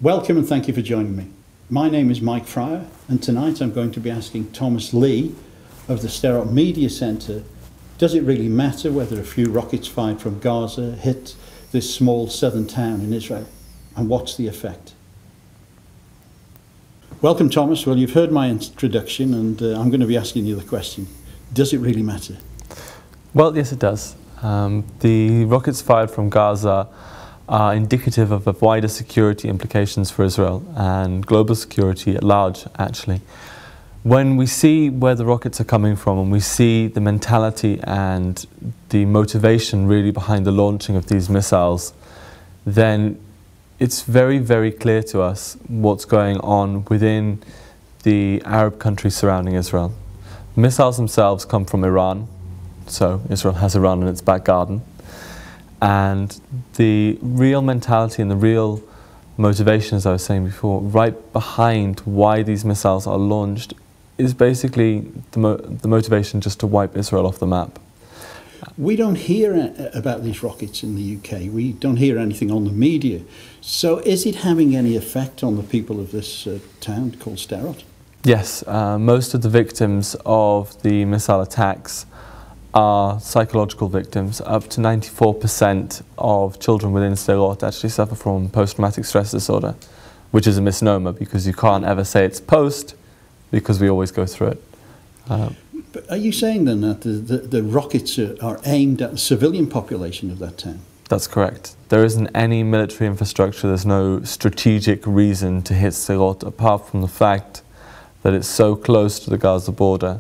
Welcome and thank you for joining me. My name is Mike Fryer, and tonight I'm going to be asking Tomas Lee of the Sderot Media Centre, does it really matter whether a few rockets fired from Gaza hit this small southern town in Israel, and what's the effect? Welcome, Thomas. Well, you've heard my introduction, and I'm going to be asking you the question. Does it really matter? Well, yes, it does. The rockets fired from Gaza are indicative of the wider security implications for Israel and global security at large, actually. When we see where the rockets are coming from and we see the mentality and the motivation really behind the launching of these missiles, then it's very, very clear to us what's going on within the Arab countries surrounding Israel. Missiles themselves come from Iran, so Israel has Iran in its back garden. And the real mentality and the real motivation, as I was saying before, right behind why these missiles are launched is basically the motivation just to wipe Israel off the map. We don't hear about these rockets in the UK. We don't hear anything on the media. So is it having any effect on the people of this town called Sderot? Yes, most of the victims of the missile attacks are psychological victims. Up to 94% of children within Sderot actually suffer from post-traumatic stress disorder, which is a misnomer because you can't ever say it's post because we always go through it. But are you saying then that the rockets are aimed at the civilian population of that town? That's correct. There isn't any military infrastructure, there's no strategic reason to hit Sderot apart from the fact that it's so close to the Gaza border.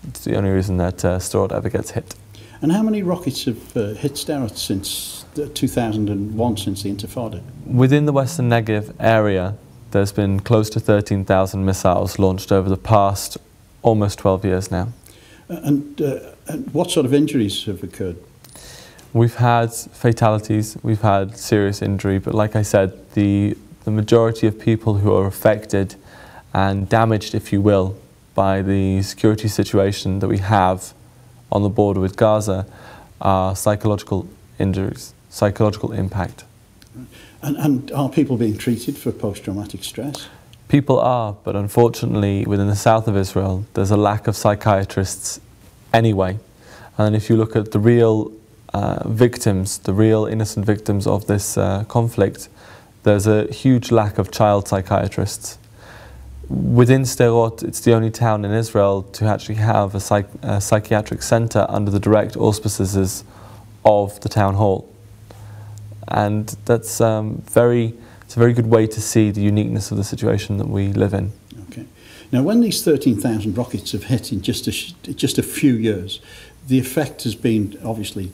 It's the only reason that Sderot ever gets hit. And how many rockets have hit Sderot since 2001, since the Intifada? Within the Western Negev area, there's been close to 13,000 missiles launched over the past almost 12 years now. And what sort of injuries have occurred? We've had fatalities, we've had serious injury, but like I said, the majority of people who are affected and damaged, if you will, by the security situation that we have on the border with Gaza are psychological injuries, psychological impact. And are people being treated for post-traumatic stress? People are, but unfortunately within the south of Israel there's a lack of psychiatrists anyway. And if you look at the real victims, the real innocent victims of this conflict, there's a huge lack of child psychiatrists. Within Sderot, it's the only town in Israel to actually have a psychiatric centre under the direct auspices of the town hall. And that's it's a very good way to see the uniqueness of the situation that we live in. Okay. Now, when these 13,000 rockets have hit in just a few years, the effect has been, obviously,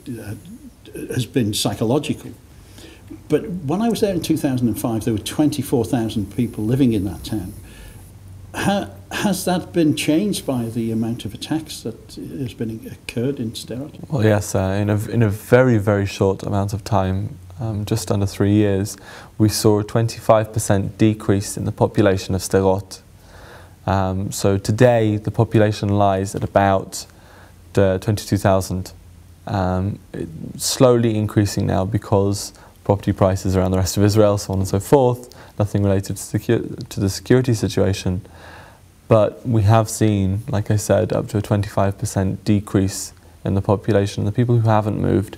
has been psychological. But when I was there in 2005, there were 24,000 people living in that town. Has that been changed by the amount of attacks that has been occurred in Sderot? Well, yes, in a very, very short amount of time, just under 3 years, we saw a 25% decrease in the population of Sderot. So today, the population lies at about 22,000. Slowly increasing now because property prices around the rest of Israel, so on and so forth, nothing related to the security situation. But we have seen, like I said, up to a 25% decrease in the population. The people who haven't moved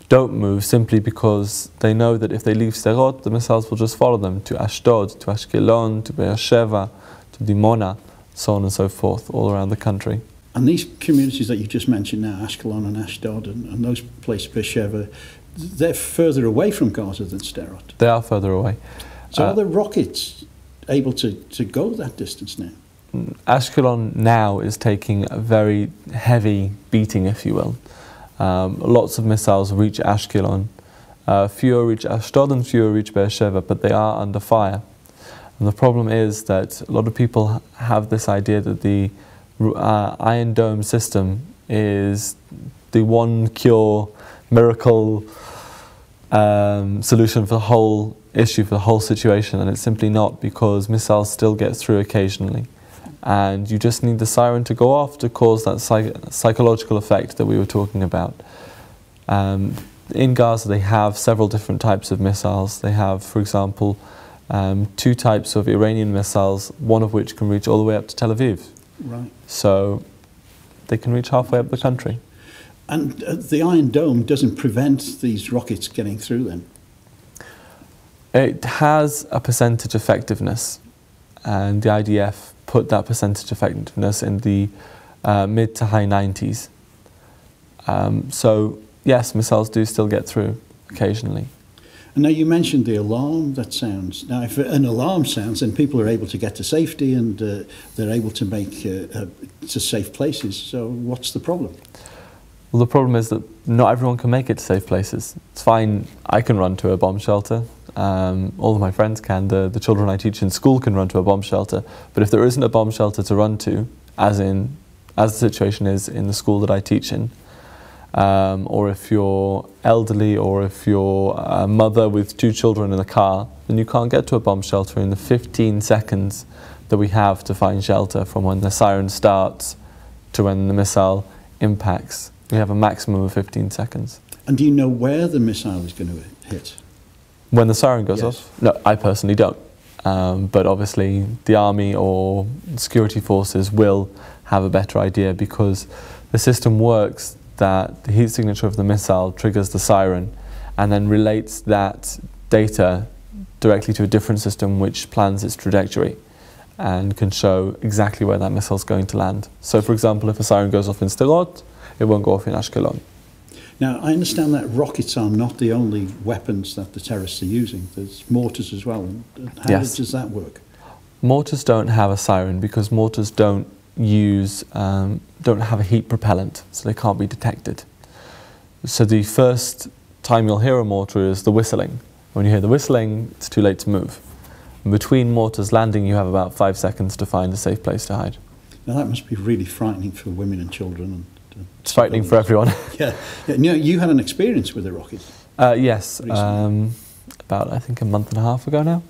don't move simply because they know that if they leave Sderot, the missiles will just follow them to Ashdod, to Ashkelon, to Be'er Sheva, to Dimona, so on and so forth, all around the country. And these communities that you just mentioned now, Ashkelon and Ashdod and those places, Be'er Sheva, they're further away from Gaza than Sderot. They are further away. So are the rockets able to go that distance now? Ashkelon now is taking a very heavy beating, if you will. Lots of missiles reach Ashkelon. Fewer reach Ashdod and fewer reach Be'er Sheva, but they are under fire. And the problem is that a lot of people have this idea that the Iron Dome system is the one cure, miracle solution for the whole issue, for the whole situation, and it's simply not, because missiles still get through occasionally. And you just need the siren to go off to cause that psychological effect that we were talking about. In Gaza, they have several different types of missiles. They have, for example, two types of Iranian missiles, one of which can reach all the way up to Tel Aviv. Right. So they can reach halfway up the country. And the Iron Dome doesn't prevent these rockets getting through then? It has a percentage effectiveness, and the IDF put that percentage effectiveness in the mid to high 90s. So yes, missiles do still get through occasionally. And now you mentioned the alarm that sounds. Now if an alarm sounds, then people are able to get to safety, and they're able to make to safe places. So what's the problem? Well, the problem is that not everyone can make it to safe places. It's fine, I can run to a bomb shelter. All of my friends can. The children I teach in school can run to a bomb shelter. But if there isn't a bomb shelter to run to, as the situation is in the school that I teach in, or if you're elderly, or if you're a mother with 2 children in a car, then you can't get to a bomb shelter in the 15 seconds that we have to find shelter from when the siren starts to when the missile impacts. We have a maximum of 15 seconds. And do you know where the missile is going to hit? When the siren goes Yes. off? No, I personally don't. But obviously the army or security forces will have a better idea, because the system works that the heat signature of the missile triggers the siren and then relates that data directly to a different system which plans its trajectory and can show exactly where that missile is going to land. So for example, if a siren goes off in Sderot, it won't go off in Ashkelon. Now, I understand that rockets are not the only weapons that the terrorists are using. There's mortars as well. How Yes. does that work? Mortars don't have a siren because mortars don't have a heat propellant, so they can't be detected. So the first time you'll hear a mortar is the whistling. When you hear the whistling, it's too late to move. And between mortars landing, you have about 5 seconds to find a safe place to hide. Now, that must be really frightening for women and children. It's frightening for everyone. Yeah. You know, you had an experience with a rocket. Yes, about I think a month and a half ago now.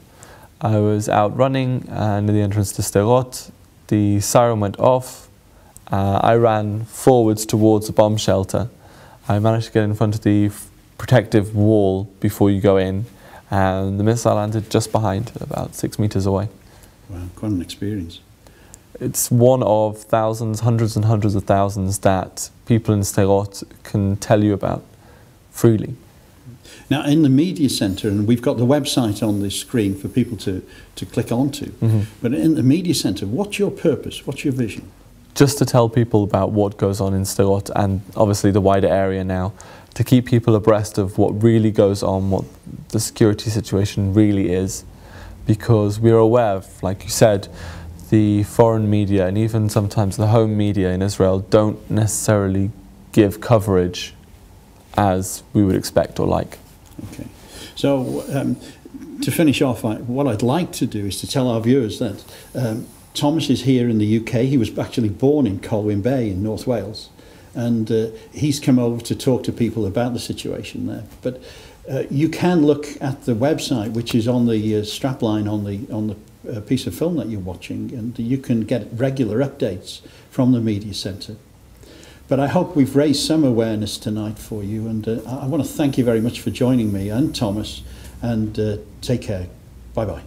I was out running near the entrance to Sderot. The siren went off. I ran forwards towards the bomb shelter. I managed to get in front of the protective wall before you go in, and the missile landed just behind, about 6 meters away. Wow, quite an experience. It's one of thousands, hundreds and hundreds of thousands that people in Sderot can tell you about freely. Now, in the media centre, and we've got the website on the screen for people to click onto, but in the media centre, what's your purpose? What's your vision? Just to tell people about what goes on in Sderot and obviously the wider area now, to keep people abreast of what really goes on, what the security situation really is, because we're aware of, like you said, the foreign media and even sometimes the home media in Israel don't necessarily give coverage as we would expect or like. Okay. So, to finish off, what I'd like to do is to tell our viewers that Thomas is here in the UK. He was actually born in Colwyn Bay in North Wales, and he's come over to talk to people about the situation there. But you can look at the website, which is on the strapline on the piece of film that you're watching, and you can get regular updates from the media centre. But I hope we've raised some awareness tonight for you, and I want to thank you very much for joining me and Thomas, and take care. Bye-bye.